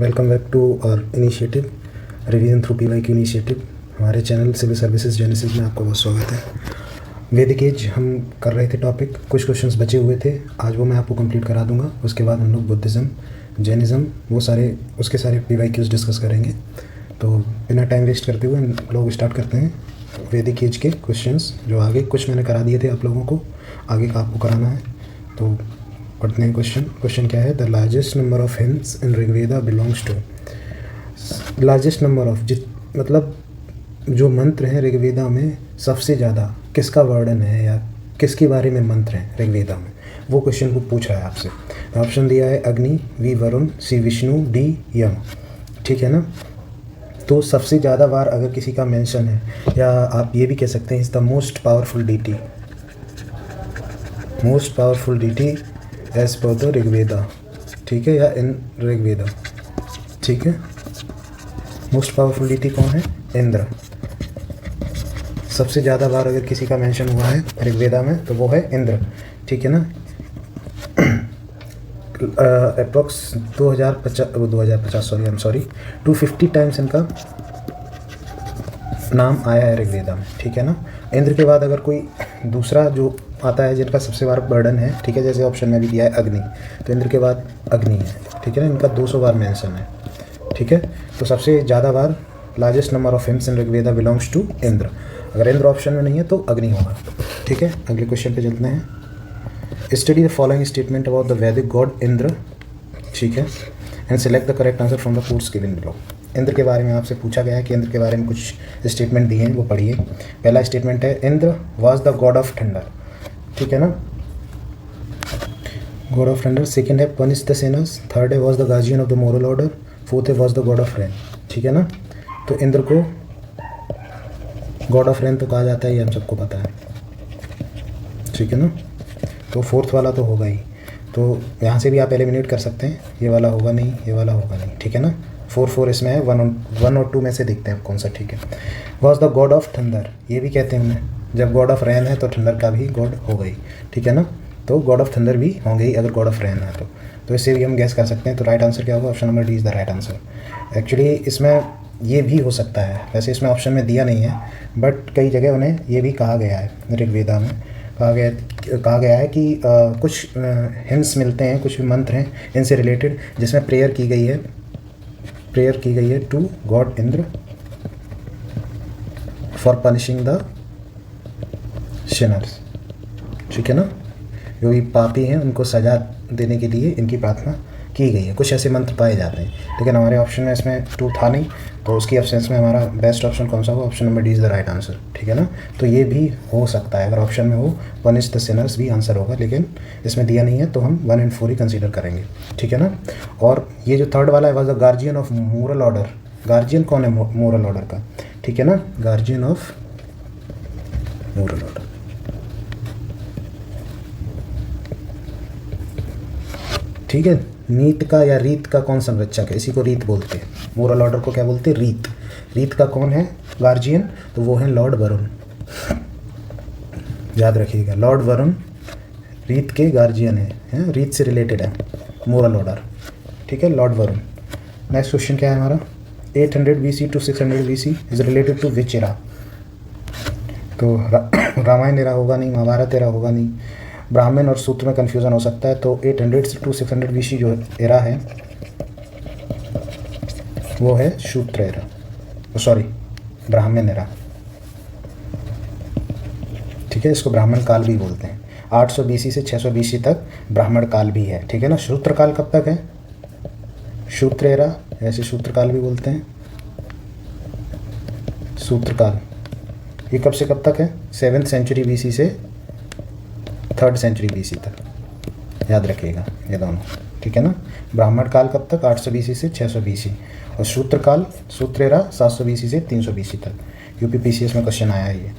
Welcome back to our initiative revision through PYQ initiative. हमारे channel civil services genesis में आपको बहुत स्वागत है। वैदिक एज हम कर रहे थे टॉपिक, कुछ क्वेश्चंस बचे हुए थे, आज वो मैं आपको कंप्लीट करा दूंगा। उसके बाद हम लोग बुद्धिज़्म, जैनिज़्म, वो सारे उसके सारे PYQs डिस्कस करेंगे। तो बिना टाइम वेस्ट करते हुए हम लोग स्टार्ट करते हैं वैदिक एज के क्वेश्चंस। जो आगे कुछ मैंने करा दिए थे आप लोगों को, आगे का आपको कराना है। तो पढ़ते हैं क्वेश्चन क्या है। The largest number of hymns in Rigveda belongs to. Largest number of मतलब जो मंत्र हैं ऋग्वेदा में सबसे ज़्यादा किसका वर्णन है या किसके बारे में मंत्र हैं ऋग्वेदा में, वो क्वेश्चन को पूछ रहा है आपसे। ऑप्शन दिया है Agni, B Varuna, C Vishnu, D Yama. ठीक है ना। तो सबसे ज़्यादा बार अगर किसी का मेंशन है, या आप ये भी कह सकते हैं is the most powerful deity, most powerful deity as per the Rigveda. ठीक है, या इन ऋग्वेदा। ठीक है, मोस्ट पावरफुल डीटी कौन है? इंद्र। सबसे ज़्यादा बार अगर किसी का मेंशन हुआ है ऋग्वेदा में तो वो है इंद्र। ठीक है ना। अप्रॉक्स 250 टाइम्स इनका नाम आया है ऋग्वेदा में। ठीक है ना। इंद्र के बाद अगर कोई दूसरा जो आता है जिनका सबसे बार बर्डन है, ठीक है, जैसे ऑप्शन में भी दिया है अग्नि, तो इंद्र के बाद अग्नि है। ठीक है ना। इनका 200 बार मेंशन है। ठीक है। तो सबसे ज़्यादा बार largest number of hymns in Rigveda belongs to Indra. अगर इंद्र ऑप्शन में नहीं है तो अग्नि होगा। ठीक है। अगले क्वेश्चन पे चलते हैं। Study the following statement about the वैदिक गॉड इंद्र। ठीक है। And select the correct answer from the quotes given below. Indra के बारे में आपसे पूछा गया है कि इंद्र के बारे में कुछ स्टेटमेंट दिए हैं, वो पढ़िए। पहला स्टेटमेंट है Indra was the god of thunder. ठीक है ना, गॉड ऑफ थंडर। सेकेंड है पनिश द सिनर्स। थर्ड है was the guardian of the moral order. Fourth है was the god of rain. ठीक है ना। तो इंद्र को गॉड ऑफ रेन तो कहा जाता है, ये हम सबको पता है। ठीक है ना। तो फोर्थ वाला तो होगा ही, तो यहाँ से भी आप एलिमिनेट कर सकते हैं। ये वाला होगा नहीं, ये वाला होगा नहीं। ठीक है ना। 4 इसमें है, 1 और 2 में से देखते हैं कौन सा ठीक है। Was the god of thunder, ये भी कहते हैं उन्हें। जब गॉड ऑफ रेन है तो थंडर का भी गॉड हो गई। ठीक है ना। तो गॉड ऑफ थंडर भी होंगे ही अगर गॉड ऑफ रेन है तो इससे भी हम गैस कर सकते हैं। तो राइट आंसर क्या होगा? Option number D is the right answer. Actually इसमें ये भी हो सकता है, वैसे इसमें ऑप्शन में दिया नहीं है, बट कई जगह उन्हें ये भी कहा गया है ऋग्वेदा में। कहा गया है कि कुछ हिम्स मिलते हैं, कुछ भी मंत्र हैं इनसे रिलेटेड, जिसमें प्रेयर की गई है to god Indra for punishing the sinners. ठीक है ना। जो भी पापी हैं उनको सजा देने के लिए इनकी प्रार्थना की गई है। कुछ ऐसे मंत्र पाए जाते हैं, लेकिन हमारे ऑप्शन में इसमें 2 था नहीं, तो उसकी एब्सेंस में हमारा बेस्ट ऑप्शन कौन सा होगा? Option number D is the right answer. ठीक है ना। तो ये भी हो सकता है, अगर ऑप्शन में हो पनिश द सिनर्स भी आंसर होगा, लेकिन इसमें दिया नहीं है तो हम 1 और 4 ही कंसीडर करेंगे। ठीक है ना। और ये जो थर्ड वाला है was the guardian of moral order. Guardian कौन है मोरल ऑर्डर का? ठीक है ना। Guardian of moral order. ठीक है। नीत का या रीत का कौन संरक्षक है? इसी को रीत बोलते हैं। मोरल ऑर्डर को क्या बोलते हैं? रीत। रीत का कौन है गार्जियन? तो वो है लॉर्ड वरुण। याद रखिएगा, लॉर्ड वरुण रीत के गार्जियन है, रीत से रिलेटेड है मोरल ऑर्डर। ठीक है, लॉर्ड वरुण। नेक्स्ट क्वेश्चन क्या है हमारा? 800 BC to 600 BC is related to which era? तो रामायण एरा होगा नहीं, महाभारत एरा होगा नहीं, ब्राह्मण और सूत्र में कन्फ्यूज़न हो सकता है। तो 800 से 600 BC जो एरा है वो है शूद्र एरा, सॉरी ब्राह्मण एरा। ठीक है, इसको ब्राह्मण काल भी बोलते हैं। 800 BC से 600 BC तक ब्राह्मण काल भी है। ठीक है ना। शूद्र काल कब तक है? शूद्र एरा, ऐसे शूद्र काल भी बोलते हैं। सूत्र काल ये कब से कब तक है? 7th सेंचुरी BC से 3rd सेंचुरी BC तक। याद रखिएगा ये दोनों। ठीक है ना। ब्राह्मण काल कब तक? 800 BC से 600 BC। और सूत्र काल, सूत्र एरा 700 BC से 300 BC तक। UPPCS में क्वेश्चन आया है ये।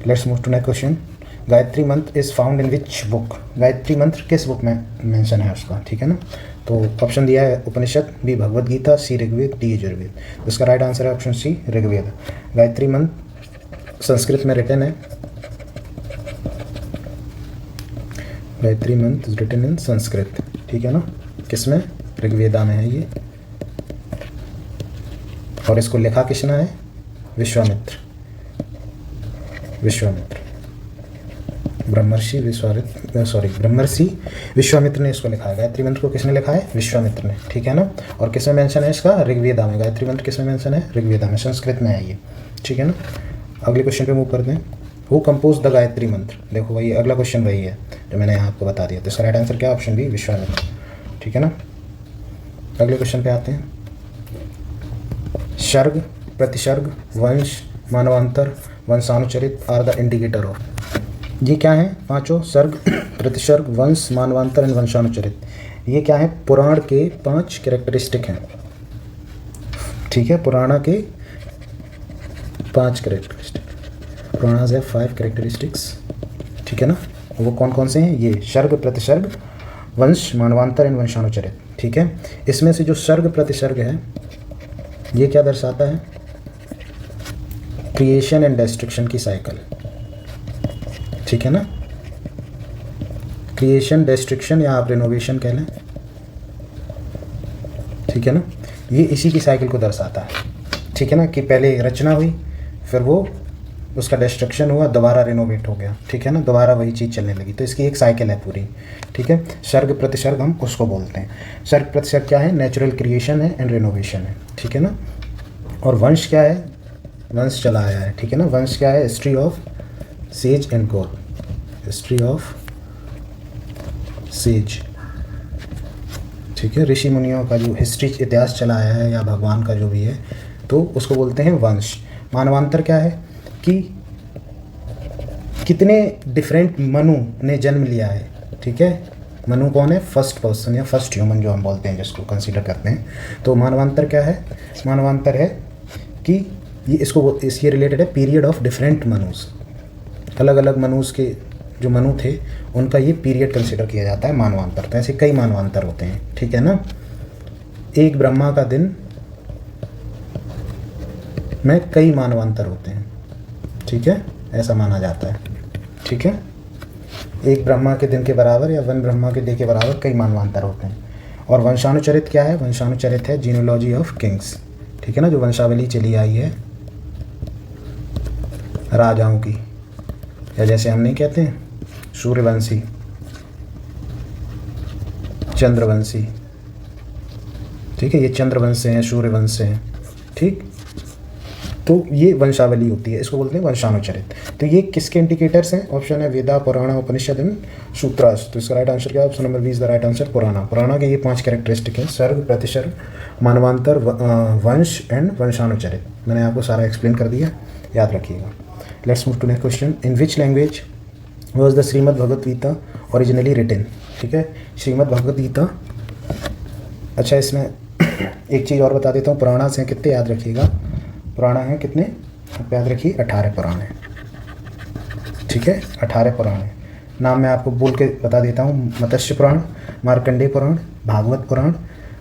Let's move to next question. Gayatri mantra is found in which book? Gayatri mantra किस बुक में मेंशन है उसका? ठीक है ना। तो ऑप्शन दिया है उपनिषद, बी भगवद गीता, सी ऋग्वेद, डी यजुर्वेद। तो इसका राइट आंसर है ऑप्शन सी ऋग्वेद। गायत्री मंत्र संस्कृत में रिटन है। Gayatri mantra is written in Sanskrit. ठीक है ना। किसमें? ऋग्वेदा में है ये। और इसको लिखा किसने है? विश्वामित्र। ब्रह्मर्षि विश्वामित्र ने इसको लिखा है। गायत्री मंत्र को किसने लिखा है? विश्वामित्र ने, ठीक है ना। और किसमें मेंशन है इसका? ऋग्वेदा में। गायत्री मंत्र किसमें मेंशन है? ऋग्वेदा में, संस्कृत में है ये, ठीक है ना। अगले क्वेश्चन पे मूव करते हैं। हु कंपोज द गायत्री मंत्र? देखो वही अगला क्वेश्चन वही है जो मैंने यहाँ आपको बता दिया। तो इसका राइट आंसर क्या? ऑप्शन बी, विश्वामित्र, ठीक है ना। अगले क्वेश्चन पे आते हैं। सर्ग, प्रतिसर्ग, वंश, मानवांतर, वंशानुचरित आर द इंडिकेटर ऑफ। ये क्या है? पांचों, सर्ग, प्रतिसर्ग, वंश, मानवांतर एंड वंशानुचरित। ये क्या है? पुराण के 5 कैरेक्टरिस्टिक हैं, ठीक है। पुराण के 5 कैरेक्टरिस्टिक, पुराणास है 5 कैरेक्टरिस्टिक्स, ठीक है ना। वो कौन कौन से हैं? ये सर्ग, प्रतिसर्ग, वंश, मानवांतर एंड वंशानुचरित, ठीक है। इसमें से जो सर्ग प्रतिसर्ग है ये क्या दर्शाता है? क्रिएशन एंड डिस्ट्रक्शन की साइकिल, ठीक है ना। क्रिएशन, डिस्ट्रक्शन या आप रिनोवेशन कह लें, ठीक है ना। ये इसी की साइकिल को दर्शाता है, ठीक है ना, कि पहले रचना हुई, फिर वो उसका डिस्ट्रक्शन हुआ, दोबारा रिनोवेट हो गया, ठीक है ना, दोबारा वही चीज़ चलने लगी। तो इसकी एक साइकिल है पूरी, ठीक है। सर्ग प्रतिसर्ग हम उसको बोलते हैं। सर्ग प्रतिसर्ग क्या है? नेचुरल क्रिएशन है एंड रिनोवेशन है, ठीक है ना। और वंश क्या है? वंश चला आया है, ठीक है ना। वंश क्या है? History of says and God, history of says, ठीक है। ऋषि मुनियों का जो हिस्ट्री, इतिहास चला आया है या भगवान का जो भी है, तो उसको बोलते हैं वंश। मानवांतर क्या है? कि कितने डिफरेंट मनु ने जन्म लिया है, ठीक है। मनु कौन है? फर्स्ट पर्सन या फर्स्ट ह्यूमन जो हम बोलते हैं, जिसको कंसीडर करते हैं। तो मानवांतर क्या है? मानवांतर है कि ये इसके रिलेटेड है पीरियड ऑफ डिफरेंट मनुस, अलग अलग मनुस के जो मनु थे उनका ये पीरियड कंसीडर किया जाता है मानवांतर। तो ऐसे कई मानवांतर होते हैं, ठीक है ना। एक ब्रह्मा का दिन में कई मानवांतर होते हैं, ठीक है, ऐसा माना जाता है, ठीक है। एक ब्रह्मा के दिन के बराबर या वन ब्रह्मा के डे के बराबर कई मानवांतर होते हैं। और वंशानुचरित क्या है? वंशानुचरित है जीनोलॉजी ऑफ किंग्स, ठीक है ना, जो वंशावली चली आई है राजाओं की, या जैसे हम नहीं कहते हैं सूर्यवंशी, चंद्रवंशी, ठीक है, ये चंद्रवंश से हैं, सूर्यवंश से हैं, ठीक। तो ये वंशावली होती है, इसको बोलते हैं वंशानुचरित। तो ये किसके इंडिकेटर्स हैं? ऑप्शन है वेदा, पुराण, उपनिषद एंड सूत्रास। तो इसका राइट आंसर क्या है? Option number B is the right answer, पुराना। पुराना के ये 5 कैरेक्टरिस्टिक हैं, सर्ग, प्रतिसर्ग, मानवांतर, वंश एंड वंशानुचरित। मैंने आपको सारा एक्सप्लेन कर दिया, याद रखिएगा। Let's move to next question. In which language was the Shrimad Bhagavad Gita originally written? ठीक है, श्रीमद् भगवद गीता। अच्छा, इसमें एक चीज़ और बता देता हूँ, पुराणा से कितने याद रखिएगा। पुराण हैं कितने? आप याद रखिए 18 पुराण हैं, ठीक है, 18 पुराण हैं। नाम मैं आपको बोल के बता देता हूँ। मत्स्य पुराण, मार्कंडेय पुराण, भागवत पुराण,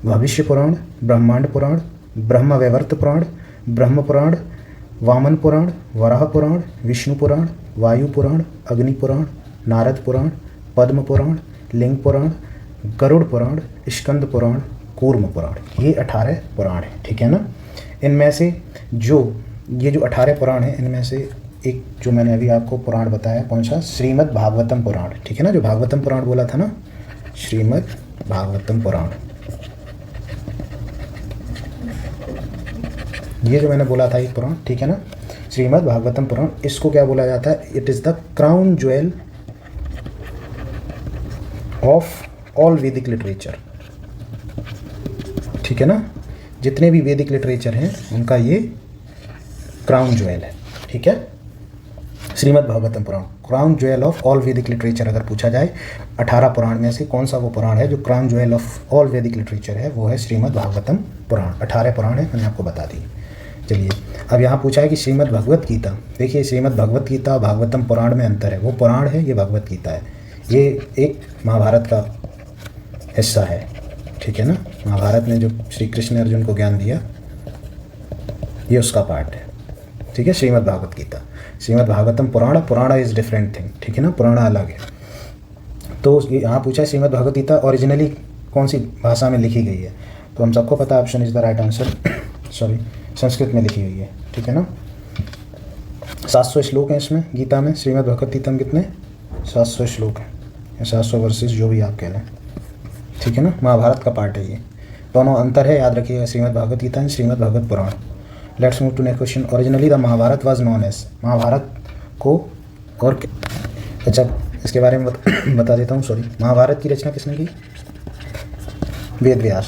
भविष्य पुराण, ब्रह्मांड पुराण, ब्रह्म वैवर्त पुराण, ब्रह्म पुराण, वामन पुराण, वराह पुराण, विष्णु पुराण, वायु पुराण, अग्नि पुराण, नारद पुराण, पद्म पुराण, लिंग पुराण, गरुड़ पुराण, स्कंद पुराण, कूर्म पुराण। ये 18 पुराण हैं, ठीक है ना। इनमें से जो 18 पुराण हैं, इनमें से एक जो मैंने अभी आपको पुराण बताया, कौन सा? श्रीमद् भागवतम पुराण, ठीक है ना। जो भागवतम पुराण बोला था ना, श्रीमद् भागवतम पुराण, ये जो मैंने बोला था एक पुराण, ठीक है ना, श्रीमद् भागवतम पुराण। इसको क्या बोला जाता है? It is the crown jewel of all वैदिक लिटरेचर, ठीक है ना। जितने भी वैदिक लिटरेचर हैं उनका ये क्राउन ज्वेल है, ठीक है। श्रीमद् भागवतम पुराण क्राउन ज्वेल ऑफ ऑल वैदिक लिटरेचर। अगर पूछा जाए 18 पुराण में से कौन सा वो पुराण है जो क्राउन ज्वेल ऑफ ऑल वैदिक लिटरेचर है, वो है श्रीमद् भागवतम पुराण। 18 पुराण है, मैंने आपको बता दी। चलिए, अब यहाँ पूछा है कि श्रीमद् भगवत गीता। देखिए, श्रीमद् भगवत गीता भागवतम पुराण में अंतर है। वो पुराण है, ये भगवत गीता है। ये एक महाभारत का हिस्सा है, ठीक है ना। महाभारत में जो श्री कृष्ण ने अर्जुन को ज्ञान दिया, ये उसका पार्ट है, ठीक है। श्रीमद् भागवत गीता, श्रीमद् भागवतम पुराण, पुराण इज डिफरेंट थिंग, ठीक है ना, पुराण अलग है। तो यहाँ पूछा है श्रीमद् भागवत गीता ओरिजिनली कौन सी भाषा में लिखी गई है, तो हम सबको पता option is the right answer, sorry, Sanskrit में लिखी हुई है, ठीक है ना। 700 श्लोक हैं इसमें, गीता में, श्रीमद् भगवद गीता में कितने 700 श्लोक हैं, या 700 वर्सेस जो भी आप कह लें, ठीक है ना। महाभारत का पार्ट है ये, दोनों अंतर है, याद रखिएगा, Shrimad Bhagavad Gita and Shrimad Bhagavat Purana. Let's move to next question. Originally the Mahabharata was known as, Mahabharata को और अच्छा इसके बारे में बता देता हूँ, सॉरी। महाभारत की रचना किसने की? वेद व्यास,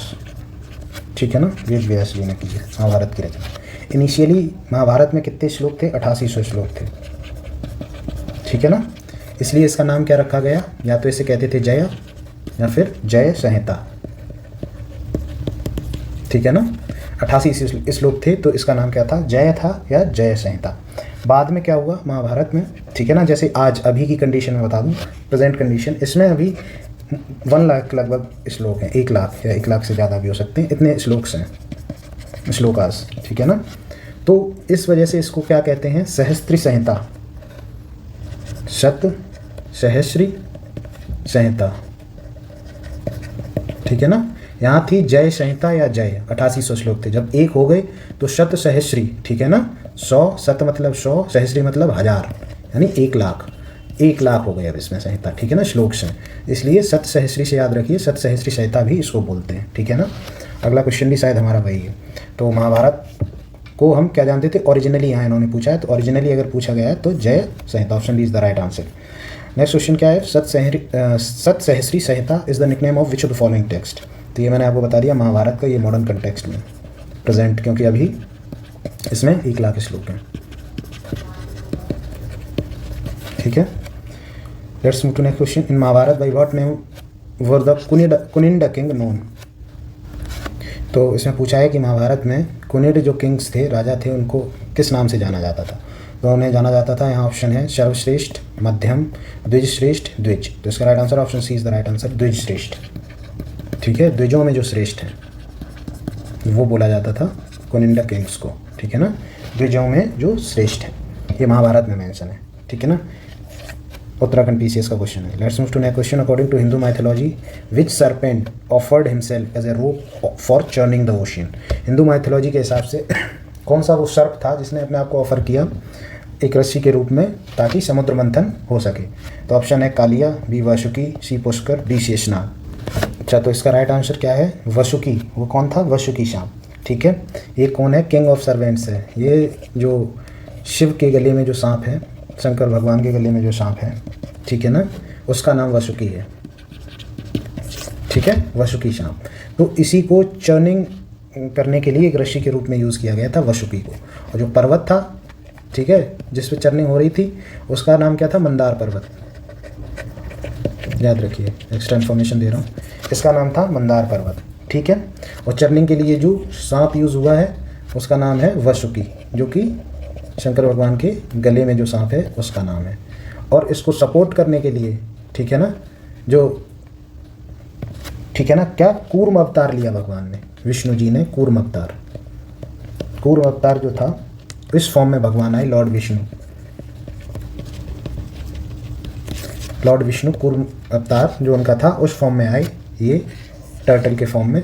ठीक है ना, वेद व्यास जी ने की है महाभारत की रचना। इनिशियली महाभारत में कितने श्लोक थे? 8800 श्लोक थे, ठीक है ना। इसलिए इसका नाम क्या रखा गया? या तो इसे कहते थे जय या फिर जय संहिता, ठीक है ना। 88 श्लोक थे तो इसका नाम क्या था? जय था या जय संहिता। बाद में क्या हुआ महाभारत में, ठीक है ना, जैसे आज अभी की कंडीशन में बता दूं, प्रेजेंट कंडीशन, इसमें अभी 1 लाख लगभग श्लोक हैं, 1 लाख या 1 लाख से ज़्यादा भी हो सकते हैं, इतने श्लोक्स हैं, श्लोकास, ठीक है ना। तो इस वजह से इसको क्या कहते हैं? सहस्त्री संहिता, शत सहस्री संहिता, ठीक है ना। यहाँ थी जय संहिता या जय, 8800 श्लोक थे, जब एक हो गए तो शत सहस्री, ठीक है ना। 100, शत मतलब 100, सहस्री मतलब 1000, यानी 1 लाख, 1 लाख हो गए अब इसमें संहिता, ठीक है ना, श्लोक से। इसलिए सत सहस्री से याद रखिए, सत सहस्री संहिता भी इसको बोलते हैं, ठीक है ना। अगला क्वेश्चन भी शायद हमारा वही है। तो महाभारत को हम क्या जानते थे? ओरिजिनली यहाँ इन्होंने पूछा है, तो ओरिजिनली अगर पूछा गया है तो Jaya Samhita, option D is the right answer. Next question क्या है? Sat Sahasri Samhita is the nickname of which of the following text. तो ये मैंने आपको बता दिया महाभारत का, ये मॉडर्न कंटेक्स्ट में प्रेजेंट, क्योंकि अभी इसमें 1 लाख श्लोक हैं, ठीक है। Let's move to next question. In Mahabharata by what name were the Kuninda king known. तो इसमें पूछा है कि महाभारत में कुनिड जो किंग्स थे, राजा थे, उनको किस नाम से जाना जाता था। तो उन्हें जाना जाता था, यहाँ ऑप्शन है सर्वश्रेष्ठ, मध्यम, द्विजश्रेष्ठ, द्विज। तो इसका right answer option C is the right answer, द्विजश्रेष्ठ, ठीक है। द्विजों में जो श्रेष्ठ है वो बोला जाता था कुनिंड किंग्स को, ठीक है ना, द्विजों में जो श्रेष्ठ है, ये महाभारत में मेंशन है, ठीक है ना। उत्तराखंड पीसीएस का क्वेश्चन है। Let's move to next question. According to Hindu mythology which serpent offered himself as a rope for churning the ocean. Hindu mythology के हिसाब से कौन सा वो सर्प था जिसने अपने आप को ऑफर किया एक रस्सी के रूप में ताकि समुद्र मंथन हो सके। तो ऑप्शन है कालिया, बी वासुकी, सी पुष्कर, डी शेषनाग। अच्छा, तो इसका राइट आंसर क्या है? वसुकी। वो कौन था? वसुकी सांप, ठीक है। ये कौन है? किंग ऑफ सर्वेंट्स है। ये जो शिव के गले में जो सांप है, शंकर भगवान के गले में जो सांप है, ठीक है ना, उसका नाम वसुकी है, ठीक है, वसुकी सांप। तो इसी को चर्निंग करने के लिए एक रस्सी के रूप में यूज़ किया गया था, वसुकी को। और जो पर्वत था, ठीक है, जिस पे चर्निंग हो रही थी, उसका नाम क्या था? मंदार पर्वत, याद रखिए, एक्स्ट्रा इन्फॉर्मेशन दे रहा हूँ। इसका नाम था मंदार पर्वत, ठीक है। और चर्निंग के लिए जो सांप यूज़ हुआ है उसका नाम है वसुकी, जो कि शंकर भगवान के गले में जो सांप है उसका नाम है। और इसको सपोर्ट करने के लिए, ठीक है ना, जो, ठीक है ना, क्या कूर्म अवतार लिया भगवान ने, विष्णु जी ने कूर्म अवतार। कूर्म अवतार जो था, इस फॉर्म में भगवान आए, लॉर्ड विष्णु, लॉर्ड विष्णु कूर्म अवतार जो उनका था उस फॉर्म में आए, ये टर्टल के फॉर्म में।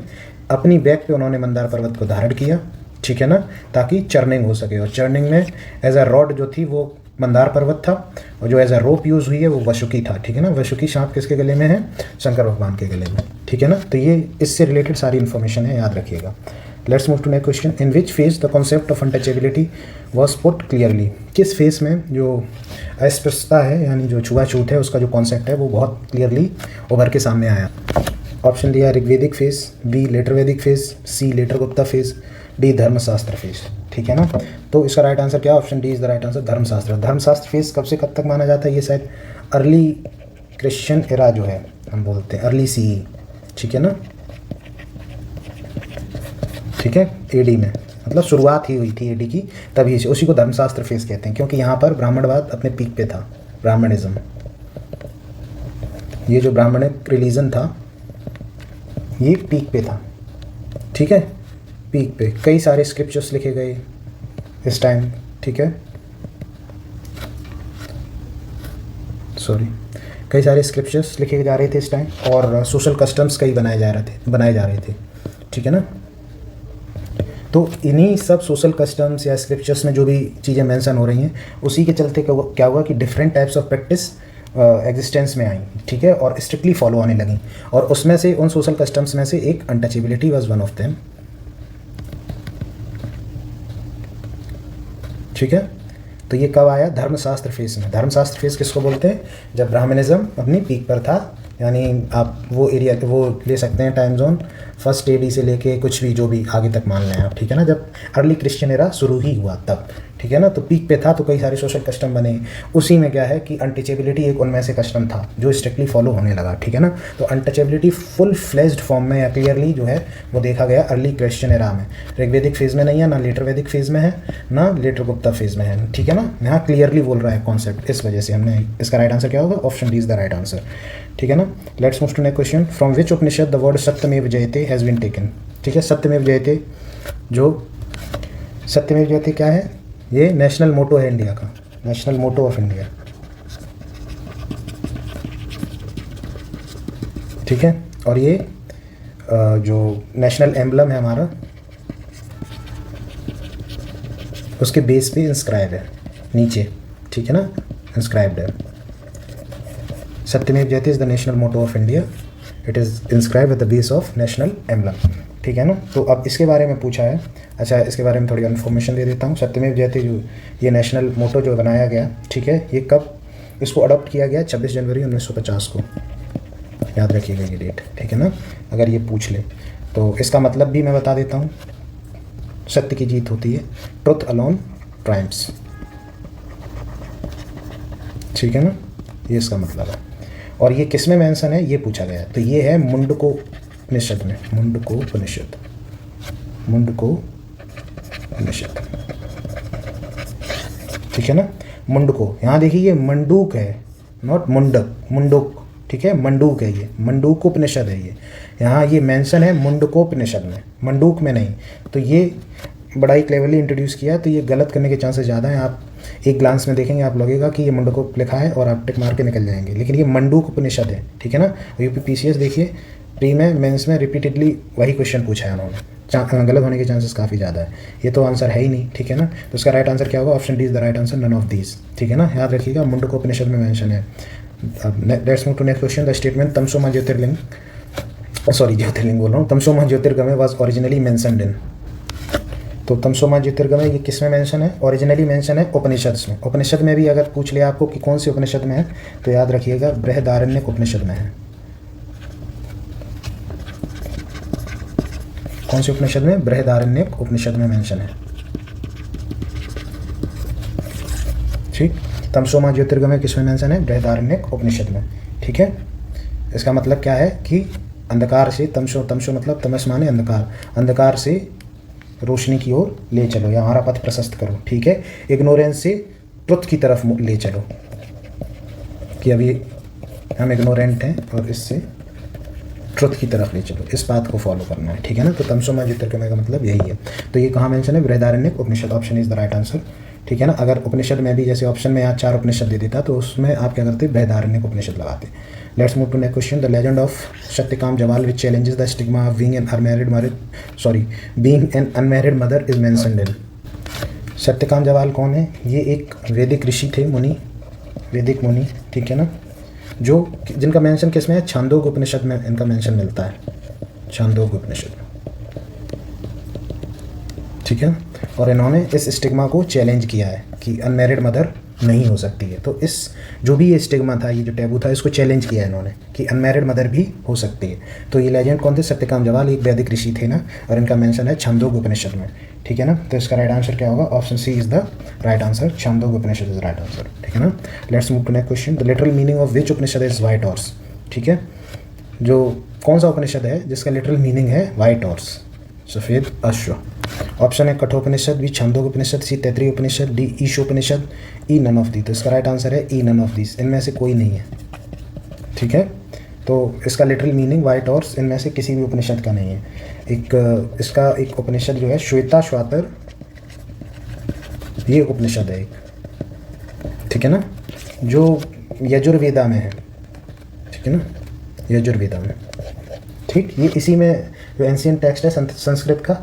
अपनी बैक पे उन्होंने मंदार पर्वत को धारण किया, ठीक है ना, ताकि चर्निंग हो सके। और चर्निंग में एज अ रॉड जो थी वो मंदार पर्वत था, और जो एज अ रोप यूज़ हुई है वो वसुकी था, ठीक है ना। वसुकी सांप किसके गले में है? शंकर भगवान के गले में, ठीक है ना। तो ये इससे रिलेटेड सारी इन्फॉर्मेशन है, याद रखिएगा। Let's move to next question. In which phase the concept of untouchability was put clearly. किस फेज में जो अस्पृश्यता है, यानी जो छुआछूत है, उसका जो कॉन्सेप्ट है वो बहुत क्लियरली उभर के सामने आया। ऑप्शन दिया ऋग्वेदिक फेज, बी लेटर वैदिक फेज, सी लेटर गुप्ता फेज, डी धर्मशास्त्र फेज, ठीक है ना। तो इसका राइट आंसर क्या? Option D is the right answer, धर्मशास्त्र। धर्मशास्त्र फेज कब से कब तक माना जाता है? ये शायद अर्ली क्रिश्चियन एरा जो है हम बोलते हैं, अर्ली सी, ठीक है ना, ठीक है, एडी में, मतलब शुरुआत ही हुई थी एडी की, तभी से उसी को धर्मशास्त्र फेज कहते हैं, क्योंकि यहाँ पर ब्राह्मणवाद अपने पीक पे था, ब्राह्मणिज्म, ये जो ब्राह्मणिक रिलीजन था ये पीक पे था, ठीक है, पीक पे। कई सारे स्क्रिप्चर्स लिखे गए इस टाइम, ठीक है, सॉरी, कई सारे स्क्रिप्चर्स लिखे जा रहे थे इस टाइम, और सोशल कस्टम्स कई बनाए जा रहे थे, ठीक है ना। तो इन्हीं सब सोशल कस्टम्स या स्क्रिप्चर्स में जो भी चीज़ें मेंशन हो रही हैं, उसी के चलते क्या हुआ कि different types of practice existence में आई, ठीक है, और स्ट्रिक्टली फॉलो होने लगी। और उसमें से उन सोशल कस्टम्स में से एक untouchability was one of them, ठीक है। तो ये कब आया? धर्मशास्त्र फेज में। धर्मशास्त्र फेज किसको बोलते हैं? जब ब्राह्मणिज्म अपनी पीक पर था, यानी आप वो एरिया वो ले सकते हैं टाइम जोन फर्स्ट एडी से लेके कुछ भी जो भी आगे तक मान लें आप, ठीक है ना, जब अर्ली क्रिश्चियन एरा शुरू ही हुआ तब, ठीक है ना। तो पीक पे था तो कई सारे सोशल कस्टम बने, उसी में क्या है कि अनटचेबिलिटी एक उनमें से कस्टम था जो स्ट्रिक्टली फॉलो होने लगा, ठीक है ना। तो अनटचेबिलिटी फुल फ्लेज्ड फॉर्म में या क्लियरली जो है वो देखा गया अर्ली क्रिश्चियन एरा में। ऋग्वेदिक फेज में नहीं है, ना लेटर वैदिक फेज में है, ना लेटर गुप्ता फेज में है, ठीक है ना। यहाँ क्लियरली बोल रहा है कॉन्सेप्ट, इस वजह से हमने इसका राइट आंसर क्या होगा? Option D is the right answer, ठीक है ना। Let's move to next question. From which Upanishad the word Satyameva Jayate has been taken, ठीक है। सत्यमेव जयते, जो सत्यमेव जयते क्या है? ये नेशनल मोटो है इंडिया का, नेशनल मोटो ऑफ इंडिया, ठीक है। और ये जो नेशनल एम्बलम है हमारा, उसके बेस पे इंस्क्राइब है नीचे, ठीक है ना, इंस्क्राइब्ड है। Satyameva Jayate is the national motto of India, it is inscribe at the base of national emblem, ठीक है ना। तो अब इसके बारे में पूछा है, अच्छा इसके बारे में थोड़ी इन्फॉर्मेशन दे देता हूँ। सत्यमेव जयते जो ये नेशनल मोटो जो बनाया गया, ठीक है, ये कब इसको अडॉप्ट किया गया? 26 जनवरी 1950 को, याद रखिएगा ये डेट, ठीक है ना, अगर ये पूछ ले तो। इसका मतलब भी मैं बता देता हूँ, सत्य की जीत होती है, ट्रुथ अलोन ट्रायम्फ्स, ठीक है ना, ये इसका मतलब है। और ये किस में मेंशन है ये पूछा गया, तो ये है मुंडको उपनिषद में, मुंडको उपनिषद, मुंडको उपनिषद, ठीक है ना। मुंडको, यहाँ देखिए ये मंडूक है, नॉट मुंडक, मुंडुक, ठीक है, मंडूक है, ये मंडूक उपनिषद है ये, यहाँ ये मेंशन है मुंडको उपनिषद में, मंडूक में नहीं। तो ये बड़ा ही क्लेवरली इंट्रोड्यूस किया, तो ये गलत करने के चांसेस ज़्यादा हैं। आप एक ग्लांस में देखेंगे आप लगेगा कि ये मुंडको लिखा है और आप टिक मार के निकल जाएंगे, लेकिन ये मंडूक उपनिषद है, ठीक है ना। यूपीपीसीएस देखिए प्री में मेंस में रिपीटेडली वही क्वेश्चन पूछा है उन्होंने, गलत होने के चांसेस काफ़ी ज़्यादा है। ये तो आंसर है ही नहीं, ठीक है ना। तो उसका राइट आंसर क्या होगा? Option D is the right answer, none of these, ठीक है ना, याद रखिएगा, मुंडको उपनिषद में मेंशन है। Let's move to next question. The statement तमसोमा ज्योतिर्लिंग, सॉरी ज्योतिर्लिंग बोल रहा हूँ, तमसोमा ज्योतिर्गमय वाज ओरिजिनली मेंशनड इन, तो तमसोमा ज्योतिर्गमय ये किस में मेंशन है? ओरिजिनली मेंशन है उपनिषद में। उपनिषद में भी अगर पूछ लिया आपको कि कौन से उपनिषद में है, तो याद रखिएगा बृहदारण्यक उपनिषद में है। कौन से उपनिषद में? बृहदारण्यक उपनिषद में मेंशन है, ठीक। तमसोमा ज्योतिर्गमय किस में मेंशन है? बृहदारण्यक उपनिषद में, ठीक है। इसका मतलब क्या है कि अंधकार से, तमसो मतलब तमस माने अंधकार, अंधकार से रोशनी की ओर ले चलो या हमारा पथ प्रशस्त करो, ठीक है। इग्नोरेंस से ट्रुथ की तरफ ले चलो, कि अभी हम इग्नोरेंट हैं और इससे ट्रुथ की तरफ ले चलो, इस बात को फॉलो करना है, ठीक है ना। तो तमसोमा ज्योतिर्गमय का मतलब यही है। तो ये कहाँ मेंशन है? Brihadaranyaka Upanishad, option is the right answer, ठीक है ना। अगर उपनिषद में भी जैसे ऑप्शन में यहाँ 4 उपनिषद दे देता तो उसमें आप क्या करते? बृहदारण्यक उपनिषद लगाते। Let's move to next question. The legend of Satyakama Jabala which challenges the stigma of being an unmarried mother is mentioned in. Satyakama Jabala कौन है? ये एक वैदिक ऋषि थे, मुनि, वैदिक मुनि, ठीक है ना, जो जिनका मेंशन किस में है? छांदोग्य उपनिषद में इनका मेंशन मिलता है, छांदोग्य उपनिषद, ठीक है। और इन्होंने इस स्टिग्मा को चैलेंज किया है कि अनमैरिड मदर नहीं हो सकती है। तो इस जो भी ये स्टिग्मा था, ये जो टैबू था, इसको चैलेंज किया इन्होंने कि अनमैरिड मदर भी हो सकती है। तो ये लेजेंड कौन थे? सत्यकाम जवाल, एक वैदिक ऋषि थे ना, और इनका मेंशन है छांदोग्य उपनिषद में, ठीक है ना। तो इसका राइट आंसर क्या होगा? Option C is the right answer, Chandogya Upanishad is right answer, ठीक है ना। Let's move to next question. The literal meaning of which Upanishad is white horse, ठीक है। जो कौन सा उपनिषद है जिसका लिटरल मीनिंग है व्हाइट हॉर्स, सफ़ेद अश्व? ऑप्शन है Kathopanishad, B Chandogya Upanishad, C Taittiriya Upanishad, D Ishopanishad, E none of the. तो इसका राइट आंसर है ई नन ऑफ दीज, इनमें से कोई नहीं है, ठीक है। तो इसका लिटरल मीनिंग व्हाइट हॉर्स इनमें से किसी भी उपनिषद का नहीं है। एक इसका एक उपनिषद जो है श्वेता श्वातर, ये उपनिषद है एक, ठीक है ना, जो यजुर्वेदा में है, ठीक है ना, यजुर्वेदा में, ठीक। ये इसी में जो एंशिएंट टेक्स्ट है संस्कृत का,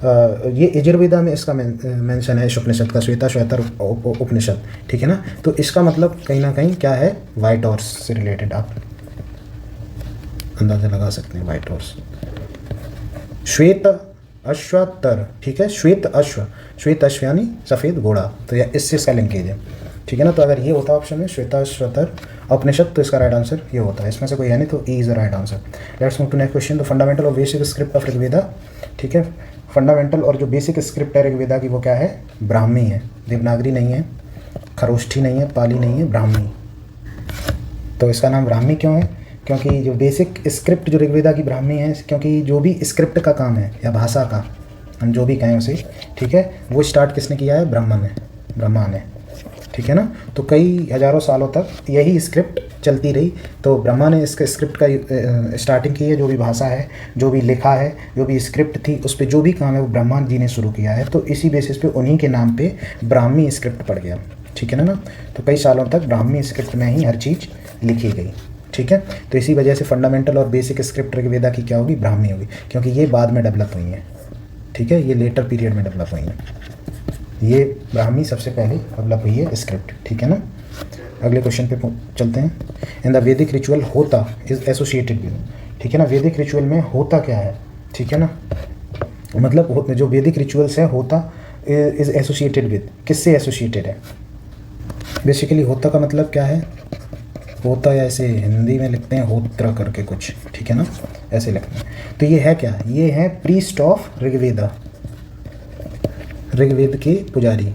ये यजुर्वेदा में इसका मेंशन है, इस उपनिषद का, श्वेता श्वेतर उपनिषद, ठीक है ना। तो इसका मतलब कहीं ना कहीं क्या है, वाइट हॉर्स से रिलेटेड आप अंदाजा लगा सकते हैं, वाइट हॉर्स। श्वेत अश्वतर, ठीक है, श्वेत अश्व यानी सफ़ेद घोड़ा, तो या इससे इसका लिंकेज है, ठीक है ना। तो अगर ये होता ऑप्शन में श्वेताश्वतर उपनिषद, तो इसका राइट आंसर ये होता है। इसमें से कोई है नहीं, तो E is the right answer. Let's move to next question. The fundamental और बेसिक स्क्रिप्ट ऑफ ऋग्वेदा, ठीक है। फंडामेंटल और जो बेसिक स्क्रिप्ट है ऋग्वेदा की वो क्या है, ब्राह्मी है, देवनागरी नहीं है, खरोष्ठी नहीं है, पाली नहीं है, ब्राह्मी। तो इसका नाम ब्राह्मी क्यों है, क्योंकि जो बेसिक स्क्रिप्ट जो ऋग्वेदा की ब्राह्मी है, क्योंकि जो भी स्क्रिप्ट का काम है या भाषा का, हम जो भी कहें उसे, ठीक है, वो स्टार्ट किसने किया है, ब्रह्मा ने, ठीक है ना। तो कई हज़ारों सालों तक यही स्क्रिप्ट चलती रही, तो ब्रह्मा ने इसके स्क्रिप्ट का स्टार्टिंग की है। जो भी भाषा है, जो भी लिखा है, जो भी स्क्रिप्ट थी, उस पर जो भी काम है वो ब्रह्मा जी ने शुरू किया है। तो इसी बेसिस पे उन्हीं के नाम पे ब्राह्मी स्क्रिप्ट पड़ गया, ठीक है ना। तो कई सालों तक ब्राह्मी स्क्रिप्ट में ही हर चीज़ लिखी गई, ठीक है। तो इसी वजह से फंडामेंटल और बेसिक स्क्रिप्ट ऋग्वेदा की क्या होगी, ब्राह्मी होगी, क्योंकि ये बाद में डेवलप हुई हैं, ठीक है, ये लेटर पीरियड में डेवलप हुई हैं। ये ब्राह्मी सबसे पहले डेवलप हुई है स्क्रिप्ट, ठीक है ना। अगले क्वेश्चन पे चलते हैं। इन द वैदिक रिचुअल होता इज एसोसिएटेड विद, ठीक है ना। वैदिक रिचुअल में होता क्या है, ठीक है ना, मतलब जो वैदिक रिचुअल्स है, होता इज एसोसिएटेड विद, किससे एसोसिएटेड है। बेसिकली होता का मतलब क्या है, होता, या ऐसे हिंदी में लिखते हैं होत्र करके कुछ, ठीक है ना, ऐसे लिखते हैं। तो ये है क्या, ये है प्रीस्ट ऑफ ऋग्वेदा, ऋग्वेद के पुजारी,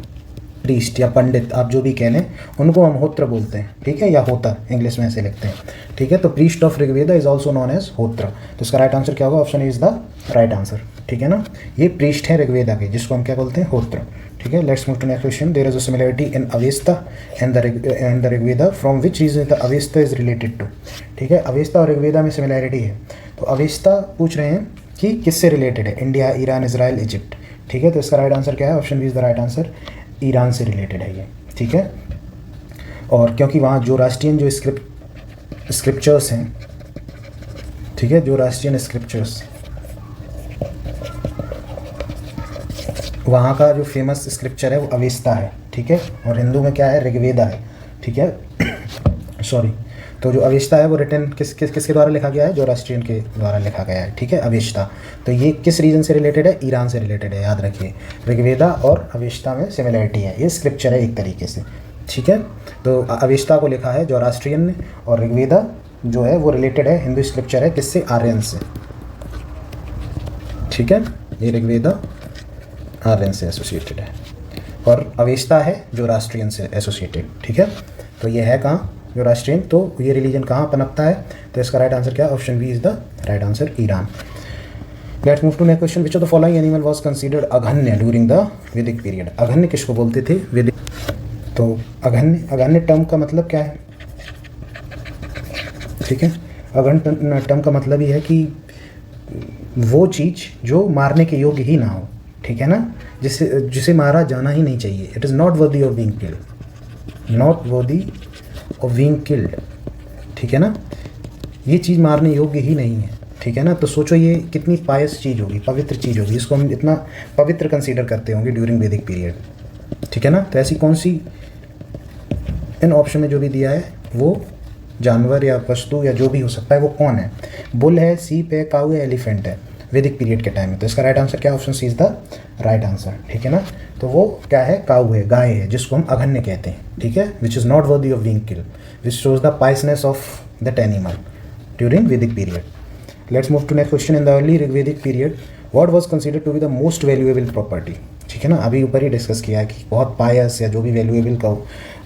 प्रीस्ट या पंडित, आप जो भी कह लें, उनको हम होत्र बोलते हैं, ठीक है, या होता इंग्लिश में ऐसे लिखते हैं, ठीक है। तो priest of Rigveda is also known as Hotri. तो इसका राइट आंसर क्या होगा, option is the right answer, ठीक है ना। ये प्रीस्ट है ऋग्वेदा के, जिसको हम क्या बोलते हैं, होत्र, ठीक है। Let's move to next question. There is a similarity in Avesta and the Rigveda, from which region the Avesta is related to, ठीक है। अवेस्ता और ऋग्वेदा में सिमिलरिटी है, तो अवेस्ता पूछ रहे हैं कि किससे रिलेटेड है, इंडिया, ईरान, इजराइल, इजिप्ट, ठीक है। तो इसका राइट आंसर क्या है, option B is the right answer, Iran से रिलेटेड है ये, ठीक है। और क्योंकि वहाँ जो राष्ट्रीय जो स्क्रिप्चर्स हैं, ठीक है, जो राष्ट्रीय स्क्रिप्चर्स, वहाँ का जो फेमस स्क्रिप्चर है वो अवेस्ता है, ठीक है। और हिंदू में क्या है, ऋग्वेदा है, ठीक है। सॉरी, तो जो अवेस्ता है वो रिटन किसके द्वारा लिखा गया है, जो राष्ट्रीय के द्वारा लिखा गया है, ठीक है, अवेस्ता। तो ये किस रीजन से रिलेटेड है, ईरान से रिलेटेड है, याद रखिए। ऋग्वेदा और अवेस्ता में सिमिलरिटी है, ये स्क्रिप्चर है एक तरीके से, ठीक है। तो अवेस्ता को लिखा है जो राष्ट्रीयन ने, और ऋग्वेदा जो है वो रिलेटेड है, हिंदू स्क्रिप्चर है, किससे, आर्यन से, ठीक है। ये ऋग्वेदा आर्यन से एसोसिएटेड है, और अवेस्ता है जो राष्ट्रीयन से एसोसिएटेड, ठीक है। तो ये है कहाँ, जो राष्ट्रीयन, तो ये रिलीजन कहाँ पनपता है, तो इसका राइट आंसर क्या है, option B is the right answer, Iran. Let's move to next question. Which of the following animal was considered अघन्य ड्यूरिंग द वैदिक पीरियड। अघन्य किसको बोलते थे, वैदिक, तो अघन्य टर्म का मतलब क्या है, ठीक है। अघन्य टर्म का मतलब ये है कि वो चीज़ जो मारने के योग्य ही ना हो, ठीक है ना, जिसे मारा जाना ही नहीं चाहिए। It is not worthy of being killed, not worthy of being killed, ठीक है ना, ये चीज़ मारने योग्य ही नहीं है, ठीक है ना। तो सोचो ये कितनी पायस चीज़ होगी, पवित्र चीज़ होगी, इसको हम इतना पवित्र कंसीडर करते होंगे ड्यूरिंग वैदिक पीरियड, ठीक है ना। तो ऐसी कौन सी, इन ऑप्शन में जो भी दिया है वो जानवर या वस्तु या जो भी हो सकता है, वो कौन है, बुल है, सीप है, काऊ है, एलिफेंट है, वैदिक पीरियड के टाइम में। तो इसका राइट आंसर क्या, option C is the right answer, ठीक है ना। तो वो क्या है, काऊ है, गाय है, जिसको हम अघन्य कहते हैं, ठीक है, which is not worthy of being killed, which shows the piousness of that animal during Vedic period. Let's move to next question. In the early Rigvedic period what was considered to be the most valuable property, ठीक है ना। अभी ऊपर ही discuss किया है कि बहुत पायस या जो भी वैल्यूएबल काऊ,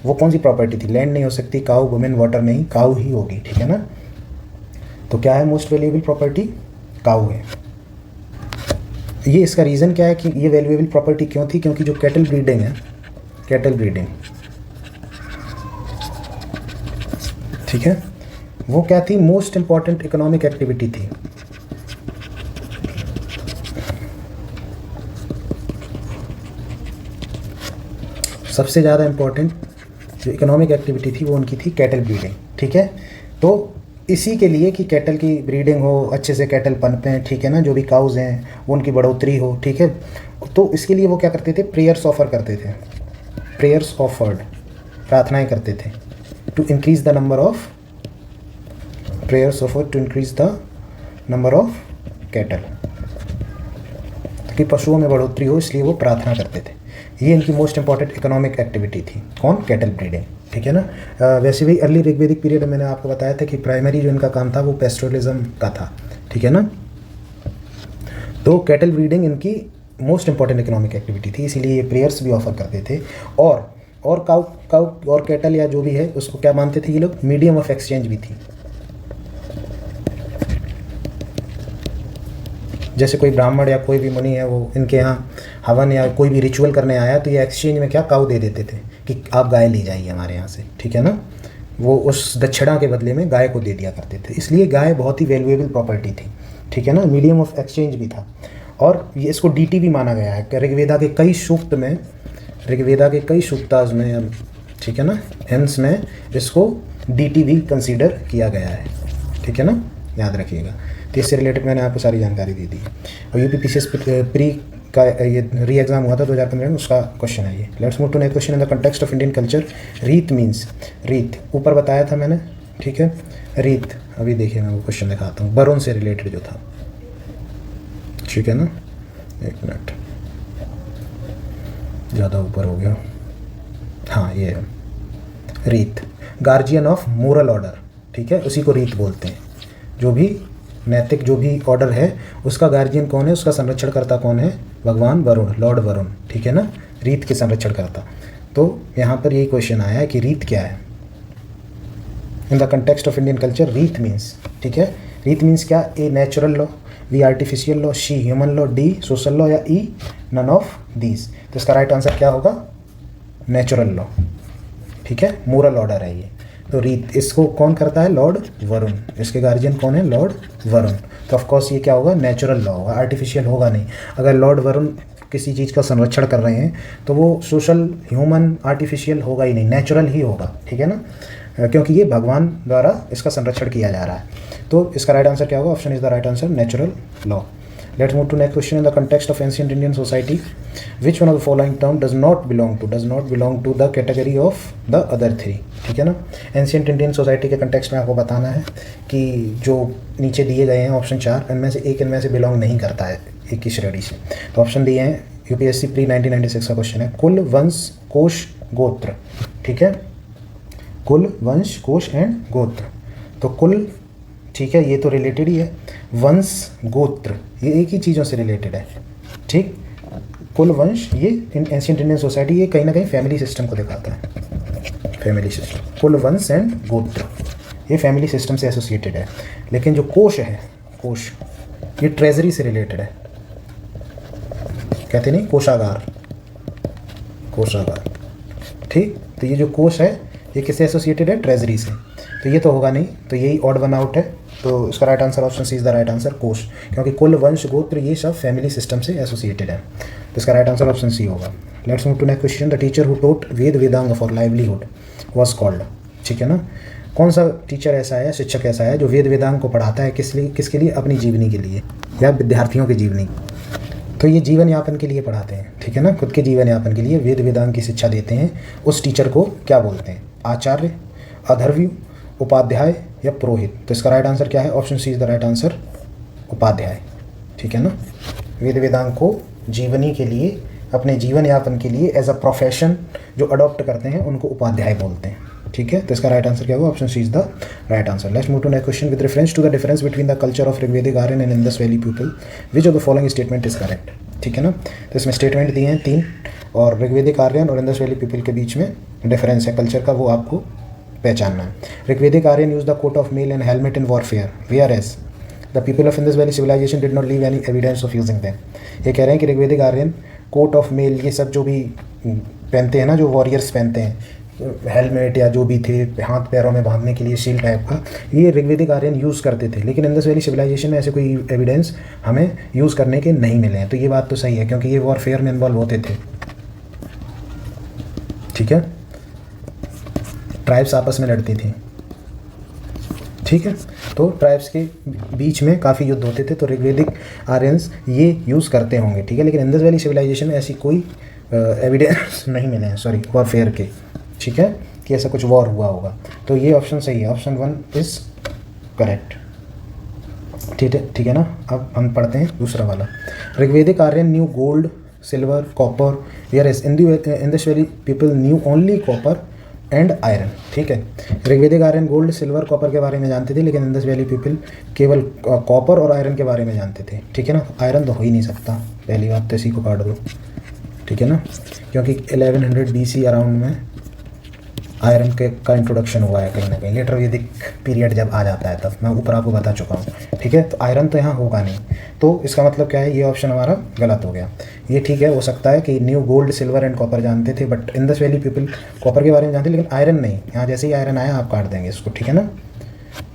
वो कौन सी प्रॉपर्टी थी, लैंड नहीं हो सकती, काऊ, वुमेन, वाटर नहीं, काऊ ही होगी, ठीक है ना। तो क्या है मोस्ट वैल्यूएबल प्रॉपर्टी, काऊ है। ये इसका रीज़न क्या है कि ये वैल्यूएबल प्रॉपर्टी क्यों थी, क्योंकि जो कैटल ब्रीडिंग है, कैटल ब्रीडिंग, ठीक है, वो क्या थी, मोस्ट इंपॉर्टेंट इकोनॉमिक एक्टिविटी थी। सबसे ज़्यादा इंपॉर्टेंट जो इकोनॉमिक एक्टिविटी थी वो उनकी थी कैटल ब्रीडिंग, ठीक है। तो इसी के लिए कि कैटल की ब्रीडिंग हो, अच्छे से कैटल पनपें, ठीक है ना, जो भी काउज हैं वो उनकी बढ़ोतरी हो, ठीक है। तो इसके लिए वो क्या करते थे, प्रेयर्स ऑफर करते थे, प्रेयर्स ऑफर्ड, प्रार्थनाएं करते थे, to increase the number of, prayers offered to increase the number of cattle, कि पशुओं में बढ़ोतरी हो, इसलिए वो प्रार्थना करते थे। ये इनकी मोस्ट इंपॉर्टेंट इकोनॉमिक एक्टिविटी थी। कौन? कैटल ब्रीडिंग, ठीक है ना। वैसे भी अर्ली ऋग्वेदिक पीरियड में मैंने आपको बताया था कि प्राइमरी जो इनका काम था वो पेस्टोरलिज्म का था, ठीक है ना। तो कैटल ब्रीडिंग इनकी मोस्ट इंपॉर्टेंट इकोनॉमिक एक्टिविटी थी, इसीलिए ये प्रेयर्स भी ऑफर करते थे। और काउ और कैटल या जो भी है उसको क्या मानते थे ये लोग, मीडियम ऑफ एक्सचेंज भी थी। जैसे कोई ब्राह्मण या कोई भी मुनि है, वो इनके यहाँ हवन या कोई भी रिचुअल करने आया तो ये एक्सचेंज में क्या काऊ दे देते थे कि आप गाय ले जाइए हमारे यहाँ से, ठीक है ना। वो उस दक्षिणा के बदले में गाय को दे दिया करते थे, इसलिए गाय बहुत ही वैल्यूएबल प्रॉपर्टी थी, ठीक है ना। मीडियम ऑफ एक्सचेंज भी था। और ये इसको डीटी भी माना गया है ऋग्वेदा के कई सूक्त में, ऋग्वेदा के कई सूक्ताज में, ठीक है ना, हेंस में इसको डीटी भी कंसीडर किया गया है, ठीक है ना, याद रखिएगा। तो इससे रिलेटेड मैंने आपको सारी जानकारी दे दी। और यूपीपीसीएस प्री का ये री एग्जाम हुआ था 2015 में, उसका क्वेश्चन है ये। Let's move to next question. In the context of Indian culture, Rit means, रीत ऊपर बताया था मैंने, ठीक है। रीत अभी देखिए मैं वो क्वेश्चन दिखाता हूँ, वरुण से रिलेटेड जो था, ठीक है ना। एक मिनट, ज़्यादा ऊपर हो गया। हाँ, ये है रीत, गार्जियन ऑफ मोरल ऑर्डर, ठीक है, उसी को रीत बोलते हैं। जो भी नैतिक जो भी ऑर्डर है उसका गार्जियन कौन है, उसका संरक्षण करता कौन है, भगवान वरुण, लॉर्ड वरुण, ठीक है ना, रीत के संरक्षण करता। तो यहाँ पर यही क्वेश्चन आया है कि रीत क्या है। In the context of Indian culture, Rit means, ठीक है, रीत मीन्स क्या, A natural law, B artificial law, C human law, D social law, या ई नन ऑफ दीज। तो इसका राइट आंसर क्या होगा, नेचुरल लॉ, ठीक है, मोरल ऑर्डर है ये। तो रीत इसको कौन करता है, लॉर्ड वरुण, इसके गार्जियन कौन है, लॉर्ड वरुण। तो ऑफकोर्स ये क्या होगा, नेचुरल लॉ होगा, आर्टिफिशियल होगा नहीं। अगर लॉर्ड वरुण किसी चीज़ का संरक्षण कर रहे हैं तो वो सोशल, ह्यूमन, आर्टिफिशियल होगा ही नहीं, नेचुरल ही होगा, ठीक है ना, क्योंकि ये भगवान द्वारा इसका संरक्षण किया जा रहा है। तो इसका राइट आंसर क्या होगा, option is the right answer, natural law. Let's move to next question. In the context of ancient Indian society, which one of the following term does not belong to the category of the other three? ठीक है ना। Ancient Indian society के context में आपको बताना है कि जो नीचे दिए गए हैं ऑप्शन 4, इनमें से एक इनमें से बिलोंग नहीं करता है एक की श्रेणी से। तो ऑप्शन दिए हैं, यूपीएससी प्री 1996 का क्वेश्चन है, कुल, वंश, कोश, गोत्र, ठीक है, कुल, वंश, कोश एंड गोत्र। तो कुल, ठीक है, ये तो रिलेटेड ही है। वंश, गोत्र, ये एक ही चीज़ों से रिलेटेड है, ठीक। कुल, वंश, ये इन एंशियंट इंडियन सोसाइटी ये कहीं ना कहीं फैमिली सिस्टम को दिखाता है, फैमिली सिस्टम। कुल, वंश एंड गोत्र ये फैमिली सिस्टम से एसोसिएटेड है। लेकिन जो कोश है, कोश, ये ट्रेजरी से रिलेटेड है, कहते नहीं, कोषागार, कोषागार, ठीक। तो ये जो कोश है ये किससे एसोसिएटेड है, ट्रेजरी से। तो ये तो होगा नहीं, तो यही ऑड वन आउट है। तो इसका right answer option C is the right answer, कोश, क्योंकि कुल, वंश, गोत्र ये सब फैमिली सिस्टम से एसोसिएटेड है। तो इसका राइट आंसर ऑप्शन सी होगा। Let's move to next question. The teacher who taught Veda Vedanga for livelihood was called, ठीक है ना। कौन सा टीचर ऐसा है, शिक्षक ऐसा है जो वेद वेदांग को पढ़ाता है, किसके लिए, अपनी जीवनी के लिए या विद्यार्थियों की जीवनी। तो ये जीवन यापन के लिए पढ़ाते हैं, ठीक है ना, खुद के जीवन यापन के लिए वेद वेदांग की शिक्षा देते हैं। उस टीचर को क्या बोलते हैं, आचार्य, अधर्व्यु, उपाध्याय या पुरोहित। तो इसका राइट आंसर क्या है, option C is the right answer, उपाध्याय, ठीक है ना। वेद वेदांग को जीवनी के लिए, अपने जीवन यापन के लिए एज अ प्रोफेशन जो अडॉप्ट करते हैं उनको उपाध्याय बोलते हैं, ठीक है। तो इसका राइट आंसर क्या होगा, option C is the right answer. Let's move to next question. With reference to the difference between the culture of Rigvedic Aryan and Indus valley people, which of the following statement is correct, ठीक है ना। तो इसमें statement दिए हैं 3, और ऋग्वेदिक आर्यन और Indus valley people के बीच में डिफरेंस है कल्चर का, वो आपको पहचानना है। Rigvedic Aryan use the coat of mail and helmet in warfare, whereas the people of Indus valley civilization did not leave any evidence of using them. ये कह रहे हैं कि Rigvedic Aryan coat of mail, ये सब जो भी पहनते हैं ना, जो वॉरियर्स पहनते हैं, हेलमेट या जो भी थे हाथ पैरों में बांधने के लिए शील्ड टाइप का, ये ऋग्वेदिक आर्यन यूज़ करते थे। लेकिन इंडस वैली सिविलाइजेशन में ऐसे कोई एविडेंस हमें यूज़ करने के नहीं मिले हैं। तो ये बात तो सही है, क्योंकि ये वॉरफेयर में इन्वॉल्व होते थे, ठीक है, ट्राइब्स आपस में लड़ती थी, ठीक है। तो ट्राइब्स के बीच में काफ़ी युद्ध होते थे, तो ऋग्वेदिक आर्यंस ये यूज़ करते होंगे, ठीक है। लेकिन इंडस वैली सिविलाइजेशन में ऐसी कोई एविडेंस नहीं मिले हैं, सॉरी, वॉरफेयर के, ठीक है, कि ऐसा कुछ वॉर हुआ होगा। तो ये ऑप्शन सही है, ऑप्शन 1 इज़ करेक्ट, ठीक है ना। अब हम पढ़ते हैं दूसरा वाला। Rigvedic Aryan knew gold, silver, copper, whereas Indus valley people knew only copper and iron, ठीक है। Rigvedic Aryan gold, silver, copper के बारे में जानते थे, लेकिन इंडस वैली पीपल केवल कॉपर और आयरन के बारे में जानते थे, ठीक है ना। आयरन तो हो ही नहीं सकता, पहली बात तो इसी को काट दो, ठीक है ना, क्योंकि 1100 BC अराउंड में आयरन का इंट्रोडक्शन हुआ है कहीं ना कहीं, लेटर वैदिक पीरियड जब आ जाता है तब, मैं ऊपर आपको बता चुका हूँ, ठीक है। तो आयरन तो यहाँ होगा नहीं, तो इसका मतलब क्या है, ये ऑप्शन हमारा गलत हो गया। ये ठीक है, हो सकता है कि new gold, silver and copper जानते थे, but Indus valley people copper के बारे में जानते, लेकिन आयरन नहीं। यहाँ जैसे ही आयरन आया आप काट देंगे इसको, ठीक है ना।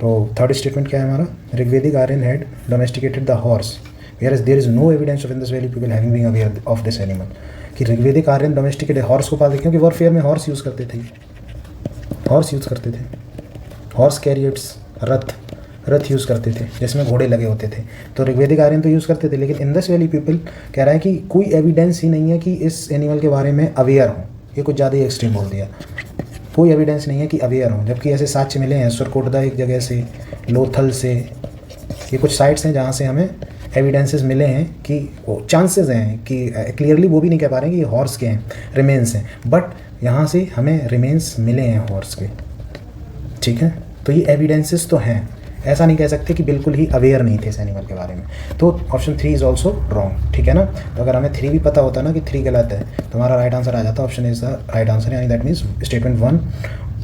तो थर्ड स्टेटमेंट क्या है हमारा, Rigvedic Aryan had domesticated the horse, whereas there is no evidence of Indus Valley people having been aware of this animal। कि ऋग्वेदिक आर्यन डोमेस्टिकेटेड हॉर्स को पालते, क्योंकि वॉरफेयर में हॉर्स यूज़ करते थे, हॉर्स यूज़ करते थे, हॉर्स कैरियट्स, रथ यूज़ करते थे जिसमें घोड़े लगे होते थे। तो ऋग्वेदिक आर्यन तो यूज़ करते थे, लेकिन इंडस वैली पीपल कह रहा है कि कोई एविडेंस ही नहीं है कि इस एनिमल के बारे में अवेयर हो। ये कुछ ज़्यादा ही एक्सट्रीम बोल दिया, कोई एविडेंस नहीं है कि अवेयर हो, जबकि ऐसे साक्ष्य मिले हैं सुरकोटदा एक जगह से, लोथल से, ये कुछ साइट्स हैं जहाँ से हमें एविडेंसेस मिले हैं कि चांसेस हैं कि क्लियरली वो भी नहीं कह पा रहे हैं कि ये हॉर्स के हैं, रिमेन्स हैं, बट यहाँ से हमें रिमेन्स मिले हैं हॉर्स के, ठीक है। तो ये एविडेंसेस तो हैं, ऐसा नहीं कह सकते कि बिल्कुल ही अवेयर नहीं थे इस एनिमल के बारे में। तो ऑप्शन 3 इज़ ऑल्सो रॉन्ग, ठीक है ना। तो अगर हमें 3 भी पता होता ना कि 3 गलत है, तो हमारा राइट आंसर आ जाता, option is the right answer, यानी that means statement 1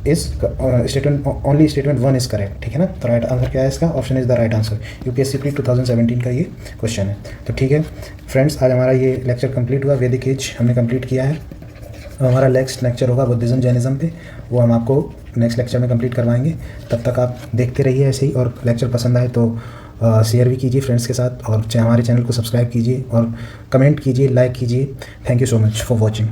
is only statement 1 is correct, ठीक है ना। तो राइट आंसर क्या है इसका, option is the right answer. UPSC pre 2017 का ये क्वेश्चन है। तो ठीक है फ्रेंड्स, आज हमारा ये लेक्चर कंप्लीट हुआ, वैदिक एज हमने कंप्लीट किया है। अब हमारा नेक्स्ट लेक्चर होगा बुद्धिज़्म जैनिज़्म पे, वो हम आपको नेक्स्ट लेक्चर में कंप्लीट करवाएंगे। तब तक आप देखते रहिए ऐसे ही, और लेक्चर पसंद आए तो शेयर भी कीजिए फ्रेंड्स के साथ, और हमारे चैनल को सब्सक्राइब कीजिए और कमेंट कीजिए, लाइक कीजिए। Thank you so much for watching.